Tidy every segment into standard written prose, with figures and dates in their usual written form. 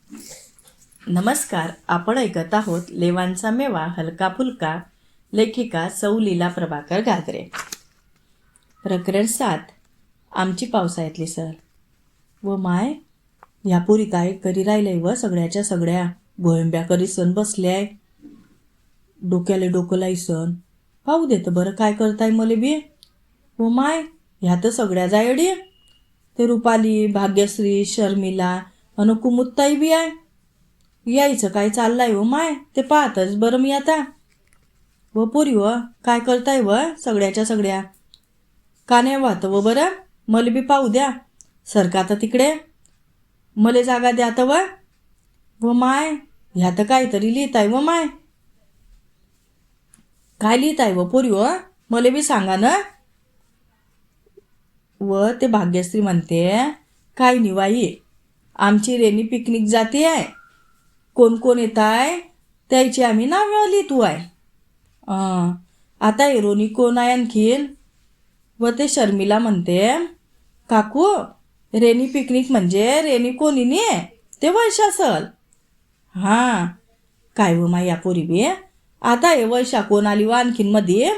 नमस्कार. आपण ऐकत आहोत लेवांचा मेवा हलका फुलका, लेखिका सौ लीला प्रभाकर घागरे. प्रकरण 7. आमची पावसाळ्यातली सहल. व माय, ह्या पोरी काय करी राहिलंय व सगळ्याच्या सगळ्या गोळंब्या करी सण बसल्याय. डोक्याला डोकं लाईसन. पाहू देतं बरं काय करताय मले बी. व माय, ह्या तर सगळ्या जायडी. ते रुपाली, भाग्यश्री, शर्मिला अन कुमुदताई बी आहे. यायचं काय चाललंय व माय, ते पाहतच बरं मी आता. व पोरी व काय करताय व सगळ्याच्या सगळ्या. का नाही वाहतं व बरं, मला बी पाहू द्या. सरका आता तिकडे, मले जागा द्या तर व माय, ह्या तर काहीतरी लिहिताय व माय. काय लिहिताय व पोरी व, मला बी सांगा ना. व ते भाग्यश्री म्हणते, काय निवाई, आमची रेनी पिकनिक जाते आहे. कोण कोण येत आहे त्याची आम्ही नावं लिहितो आहे. आता एरोनी कोण आहे आणखीन. व ते शर्मिला म्हणते, काकू रेनी पिकनिक म्हणजे रेनी कोणी नाही, ते वैशा असल. हां, काय व माय या पोरी बी, आता हे वैशा कोण आली व आणखीन मध्ये.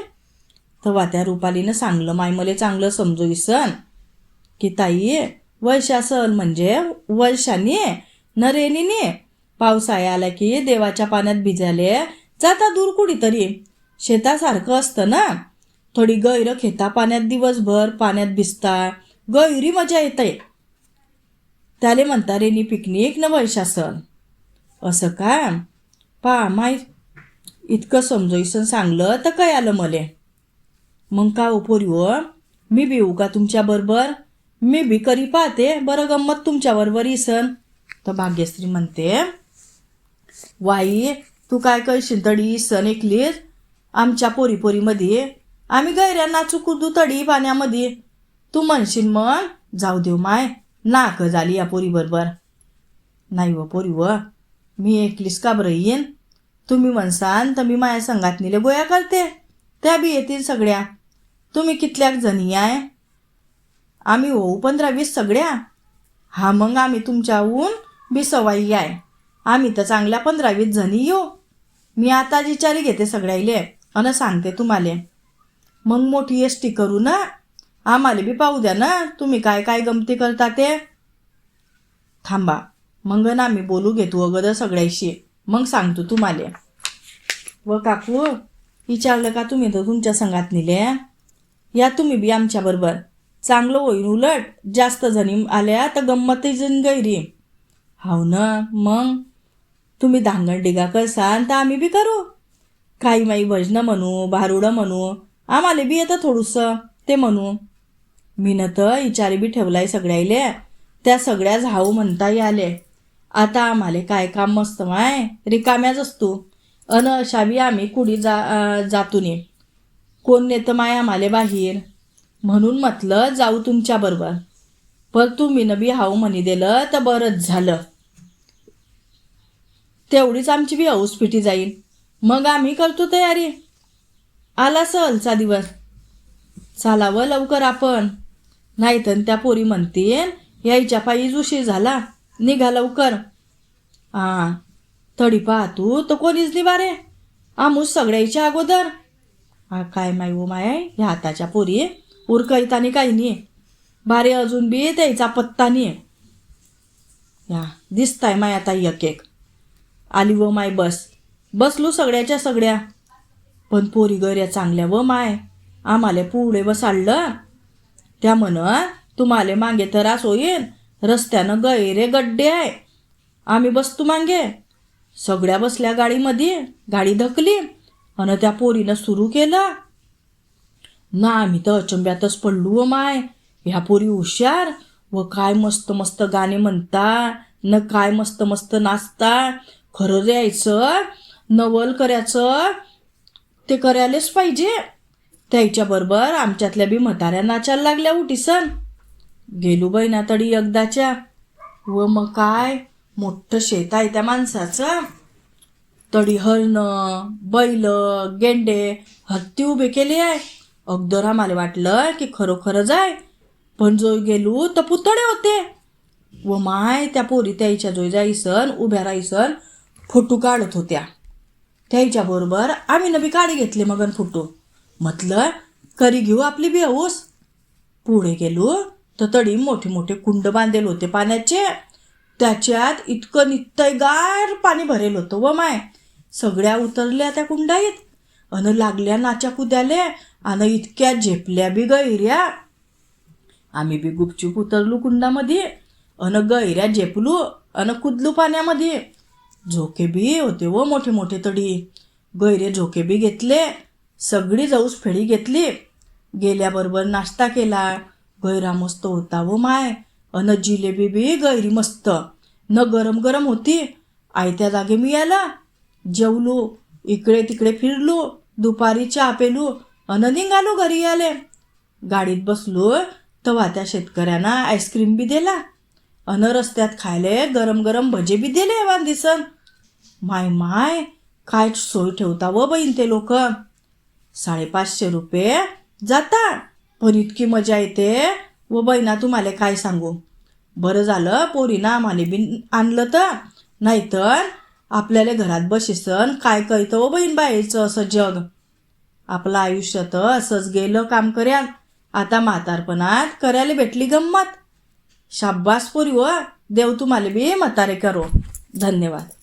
तेव्हा त्या रुपालीनं सांगलं माय मले चांगलं समजून की ताई, वैशा सहल म्हणजे वैशाने न रेनीने पावसाळा आला की देवाच्या पाण्यात भिजायले जाता दूर कुठीतरी. शेतासारखं असतं ना, थोडी गैर खेता पाण्यात दिवसभर पाण्यात भिजता, गैरी मजा येते. त्याले म्हणता रेनी पिकनिक न वैशा सहल. असं का पा माय, इतकं समजून सांगलं तर काय आलं मले. मग का हो पोरी व, मी बी येऊ का तुमच्या बरोबर. मी बी करी पाहते बरं गंमत तुमच्या बरोबर इसन. तर भाग्यश्री म्हणते, वाई तू काय करशील तडी सण ऐकलीस आमच्या पोरीमध्ये. आम्ही गैऱ्या नाचू कुदू तडी पाण्यामध्ये. तू म्हणशील मग जाऊ देव माय, नाक झाली या पोरी बरोबर. नाही व पोरी व, मी ऐकलीस का बरं येईन. तुम्ही म्हणसान तर मी माझ्या संघात नेले गोया करते, त्या बी येतील सगळ्या. तुम्ही कितल्याक जणी आहे. आम्ही होऊ 15-20 सगळ्या. हा मग आम्ही तुमच्याहून बी सवाई आहे. आम्ही तर चांगल्या 15-20 जणी येऊ. मी आता विचारी घेते सगळ्याले अन सांगते तुम्हाला. मग मोठी एसटी करू ना, आम्हाला बी पाहू द्या ना तुम्ही काय काय गमती करता ते. थांबा मग ना आम्ही बोलू घेतो अगोदर सगळ्याशी, मग सांगतो तुम्हाला. व काकू, विचारलं का तुम्ही तर तुमच्या संघात नेले. या तुम्ही बी आमच्या बरोबर, चांगलं होईल. उलट जास्त जणी आल्या तर गंमतही जण गैरी. हाव ना, मग तुम्ही धांगडधिगा करसान तर आम्ही बी करू. काही माई भजनं म्हणू, भारुडं म्हणू, आम्हाला बी येतं थोडंसं ते म्हणू. मीनं तर विचारी बी ठेवलाय सगळ्याले. त्या सगळ्याच हाऊ म्हणता आले. आता आम्हाला काय काम मस्त माय, रिकाम्याच असतो. अन अशा बी आम्ही कुडी जातो नये. कोण नेतं माय आम्हाला बाहेर. म्हणून म्हटलं जाऊ तुमच्याबरोबर. पण तुम्ही बी हाऊ म्हणी दिलं तर बरंच झालं. तेवढीच आमची बी हौस पिटी जाईल. मग आम्ही करतो तयारी. आला सहलचा दिवस, चालावं लवकर आपण. नाहीतर त्या पोरी म्हणतील यायच्या पायीच उशीर झाला, निघा लवकर. तडी पाहतू तर कोणीच नाही बारे, आमूच सगळ्याच्या अगोदर. काय माय हो माय, ह्या हाताच्या पोरी उरकैतानी काही नाही बारे, अजून बी त्याचा पत्ता नाही. या दिसताय माय आता एक आली व माय. बसलो सगळ्याच्या सगळ्या. पण पोरी गैऱ्या चांगल्या व माय, आम्हाला पुढे बसाडलं. त्या म्हण तुम्हाला मागे त्रास होईल, रस्त्यानं गैरे गड्डे आहे, आम्ही बसतो मागे. सगळ्या बसल्या गाडीमध्ये. गाडी धकली आणि त्या पोरीनं सुरू केलं ना. आम्ही तर अचंब्यातच पडलो व माय. ह्या पोरी हुशार व काय मस्त मस्त गाणे म्हणता न, काय मस्त मस्त नाचता. खरं यायचं नवल करायचं ते करायलाच पाहिजे. त्याच्याबरोबर आमच्यातल्या बी म्हाताऱ्या नाचायला लागल्या उठीसन. गेलो बहिणा तडी एकदाच्या. व मग काय मोठं शेत आहे त्या माणसाचं. तडी हरणं, बैल, गेंडे, हत्ती उभे केले आहे. अगदर आम्हाला वाटलं की खरोखरच आहे. पण जो गेलो तर पुतळे होते. व माय त्या पोरी त्याच्या जो जाईसन उभ्या राहीसन फोटो काढत होत्या. त्याच्याबरोबर आम्ही बी काढे घेतले मगन फोटो. म्हटलं करी घेऊ आपली बी हौस. पुढे गेलो तर तडी मोठे मोठे कुंड बांधेल होते पाण्याचे. त्याच्यात इतकं नित्तयगार पाणी भरेल होतं व माय. सगळ्या उतरल्या त्या कुंडाईत अन लागल्या नाच्या कुद्याले आणि इतक्या झेपल्या बी गैऱ्या. आम्ही बी गुपचूप उतरलो कुंडामध्ये अन गैऱ्या झेपलो अन कुदलो पाण्यामध्ये. झोके बी होते व मोठे मोठे तडी. गैरे झोके बी घेतले. सगळी जाऊस फेडी घेतली. गेल्याबरोबर नाश्ता केला. गैरा मस्त होता व माय. अन जिलेबी बी गैरी मस्त न गरम गरम होती. आयत्या जागे मी याला जेवलो. इकडे तिकडे फिरलो. दुपारी चहा पेलो अन निघालो घरी आले. गाडीत बसलो तेव्हा त्या शेतकऱ्यांना आईस्क्रीम बी दिला अन रस्त्यात खायले गरम गरम भजे बी दिले वांदिसन. माय माय काय सोय ठेवता व बहीण ते लोक. 550 रुपये जाता पण इतकी मजा येते व बहिणा तुम्हाला काय सांगू. बरं झालं पोरीनं आम्हाला बी आणलं तर, नाहीतर आपल्याला घरात बसेसन काय कळतं व बहीण बाईचं असं जग. आपलं आयुष्य तर असंच गेलं काम कर्यात. आता म्हातारपणात करायला भेटली गंमत. शाब्बास पोरी व देव तुम्हाला बी म्हातारे करो. धन्यवाद.